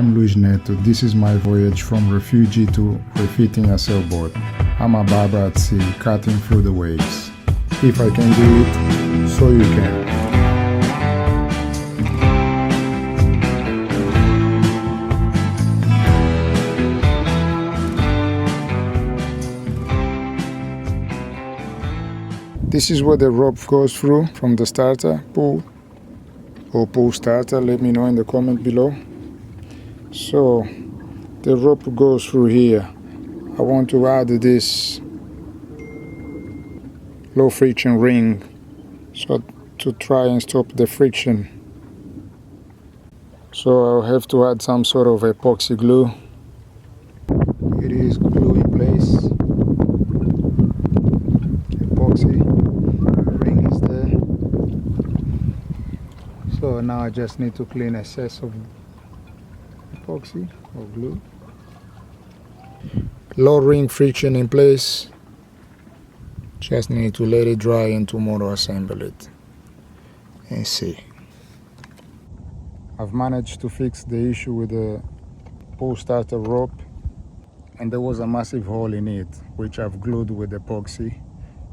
I'm Neto. This is my voyage from refugee to refitting a sailboat. I'm a barber at sea, cutting through the waves. If I can do it, so you can. This is where the rope goes through from the starter, pull or pull starter. Let me know in the comment below. So the rope goes through here. I want to add this low friction ring so to try and stop the friction. So I'll have to add some sort of epoxy glue. It is glue in place. Epoxy ring is there. So now I just need to clean excess of epoxy or glue. Low ring friction in place. Just need to let it dry and tomorrow assemble it and see. I've managed to fix the issue with the pull starter rope, and there was a massive hole in it which I've glued with epoxy,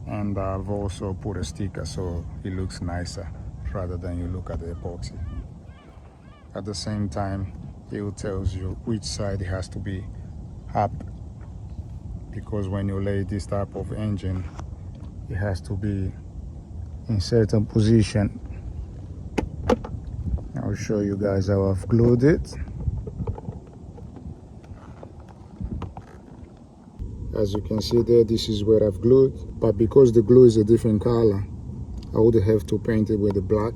and I've also put a sticker so it looks nicer rather than you look at the epoxy. At the same time, it tells you which side has to be up, because when you lay this type of engine, it has to be in certain position. I'll show you guys how I've glued it. As you can see there, this is where I've glued, but because the glue is a different color, I would have to paint it with the black,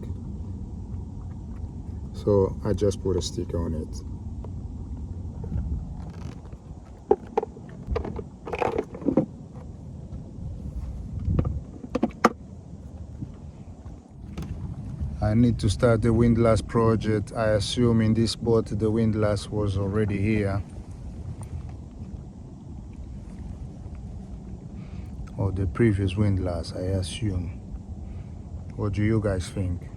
so I just put a sticker on it. I need to start the windlass project. I assume in this boat the windlass was already here, or the previous windlass, I assume. What do you guys think?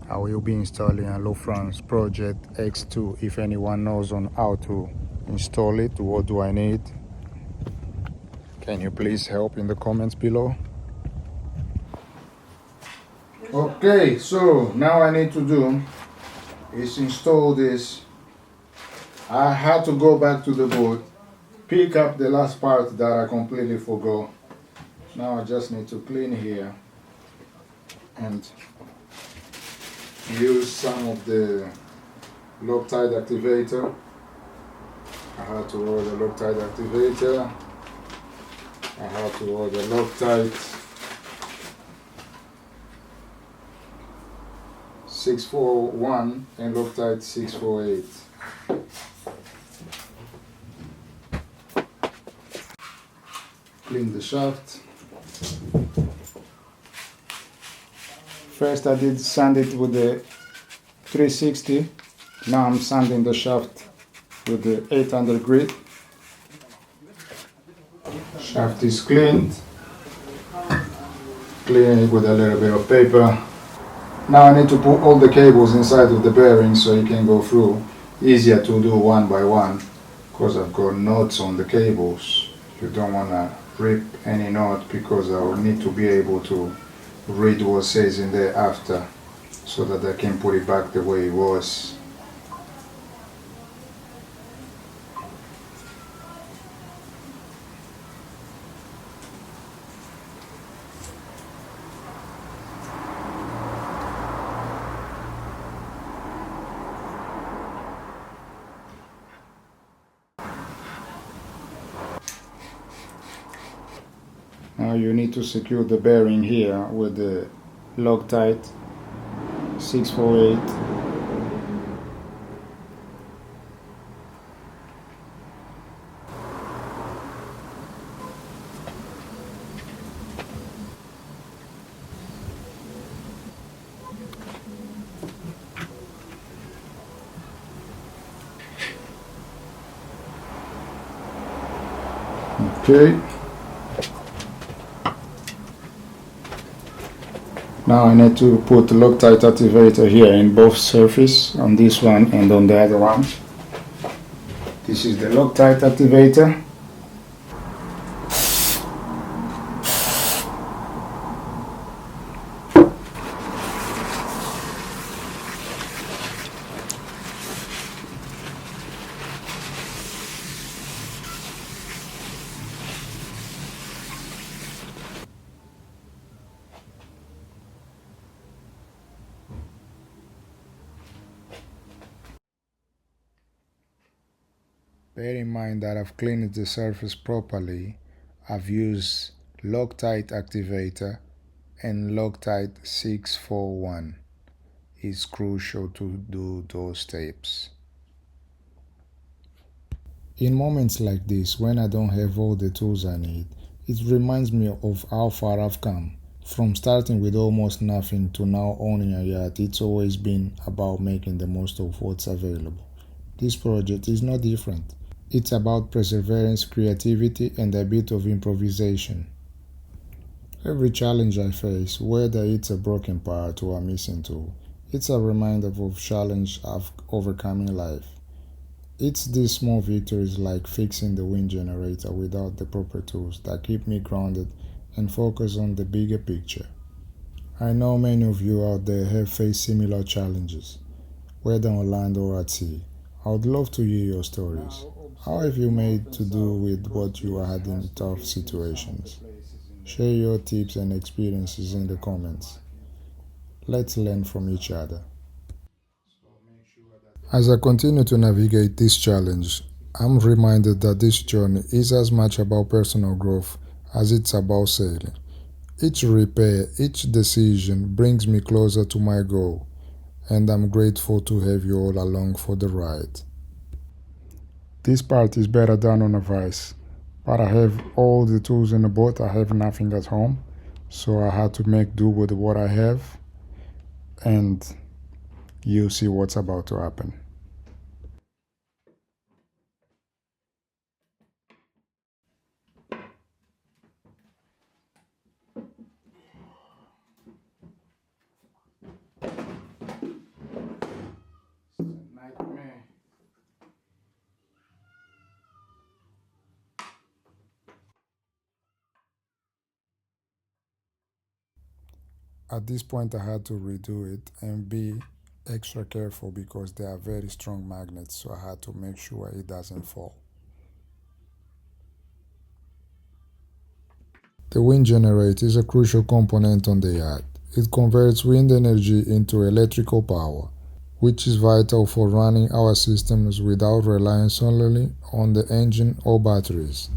I will be installing a low France project X2. If anyone knows on how to install it, what do I need? Can you please help in the comments below? Okay, so now I need to do is install this. I had to go back to the boat, pick up the last part that I completely forgot. Now I just need to clean here and use some of the Loctite activator. I had to order Loctite activator. I had to order Loctite 641 and Loctite 648. Clean the shaft. First I did sand it with the 360. Now I'm sanding the shaft with the 800 grit. Shaft is cleaned. Clean it with a little bit of paper. Now I need to put all the cables inside of the bearing so you can go through. Easier to do one by one because I've got knots on the cables. You don't want to rip any knot because I will need to be able to read what says in there after so that I can put it back the way it was. Now you need to secure the bearing here with the Loctite 648. Okay. Now I need to put the Loctite activator here in both surface, on this one and on the other one. This is the Loctite activator. Bear in mind that I've cleaned the surface properly. I've used Loctite activator and Loctite 641. It's crucial to do those steps. In moments like this, when I don't have all the tools I need, it reminds me of how far I've come. From starting with almost nothing to now owning a yacht, it's always been about making the most of what's available. This project is no different. It's about perseverance, creativity, and a bit of improvisation. Every challenge I face, whether it's a broken part or a missing tool, it's a reminder of challenge I've overcome in life. It's these small victories like fixing the wind generator without the proper tools that keep me grounded and focused on the bigger picture. I know many of you out there have faced similar challenges, whether on land or at sea. I would love to hear your stories. How have you made to do with what you had in tough situations? Share your tips and experiences in the comments. Let's learn from each other. As I continue to navigate this challenge, I'm reminded that this journey is as much about personal growth as it's about sailing. Each repair, each decision brings me closer to my goal, and I'm grateful to have you all along for the ride. This part is better done on a vice, but I have all the tools in the boat. I have nothing at home, so I had to make do with what I have, and you'll see what's about to happen. Nightmare. At this point I had to redo it and be extra careful because they are very strong magnets, so I had to make sure it doesn't fall. The wind generator is a crucial component on the yacht. It converts wind energy into electrical power, which is vital for running our systems without relying solely on the engine or batteries.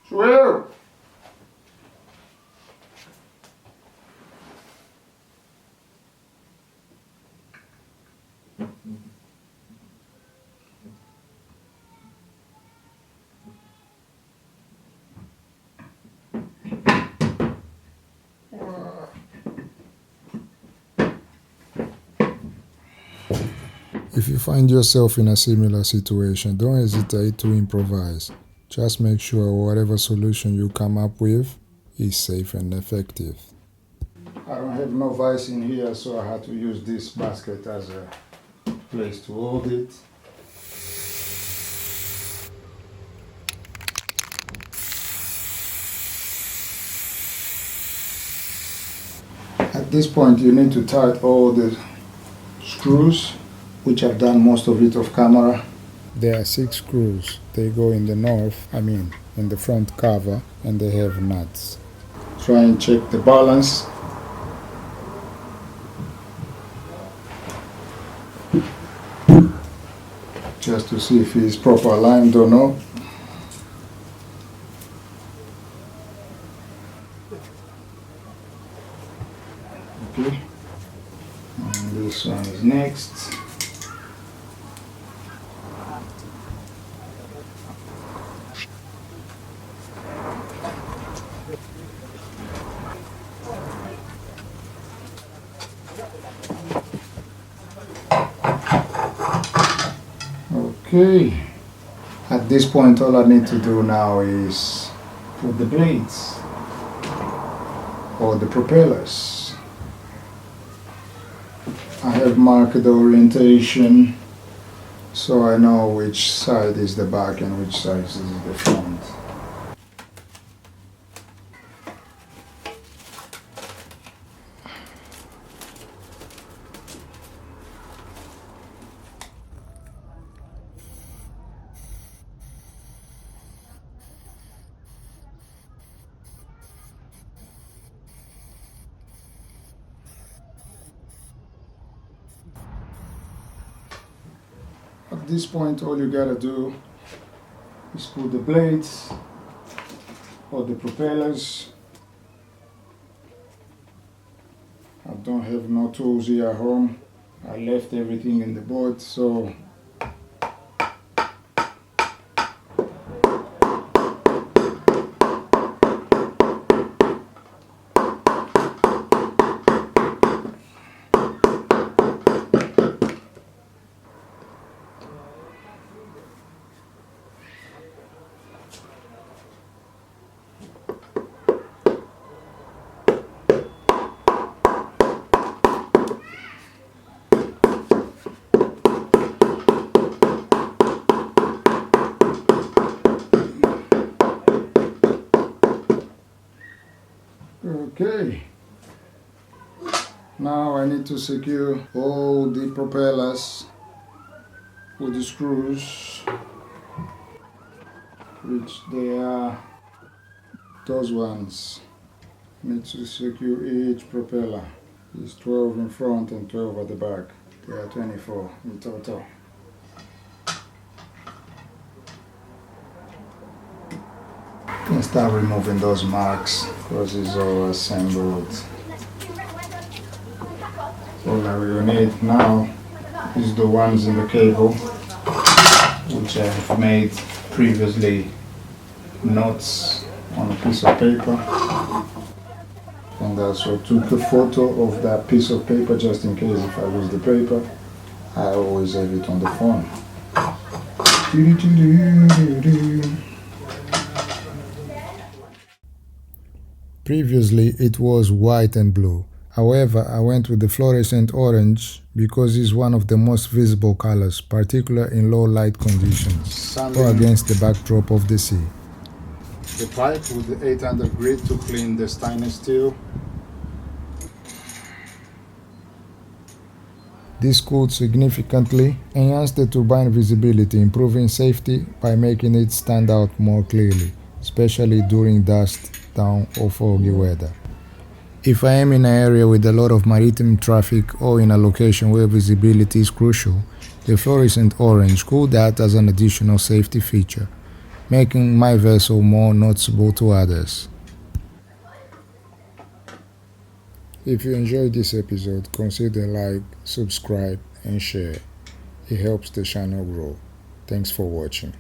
Swell! If you find yourself in a similar situation, don't hesitate to improvise. Just make sure whatever solution you come up with is safe and effective. I don't have no vise in here, so I had to use this basket as a place to hold it. At this point you need to tighten all the screws, which I've done most of it off camera. There are 6 screws. They go in the front cover, and they have nuts. Try and check the balance. Just to see if it's proper aligned or not. Okay. And this one is next. Okay, at this point all I need to do now is put the blades or the propellers. I have marked the orientation so I know which side is the back and which side is the front. At this point all you gotta do is put the blades or the propellers. I don't have no tools here at home. I left everything in the boat, so okay. Now I need to secure all the propellers with the screws, which they are those ones. Need to secure each propeller. It's 12 in front and 12 at the back. They are 24 in total. And start removing those marks because it's all assembled. All that we will need now is the ones in the cable, which I have made previously notes on a piece of paper, and also took a photo of that piece of paper just in case if I lose the paper. I always have it on the phone. Previously it was white and blue. However, I went with the fluorescent orange because it's one of the most visible colors, particularly in low light conditions or against the backdrop of the sea. The pipe with the 800 grit to clean the stainless steel. This could significantly enhance the turbine visibility, improving safety by making it stand out more clearly, especially during dust, down or foggy weather. If I am in an area with a lot of maritime traffic or in a location where visibility is crucial, the fluorescent orange could act as an additional safety feature, making my vessel more noticeable to others. If you enjoyed this episode, consider like, subscribe and share. It helps the channel grow. Thanks for watching.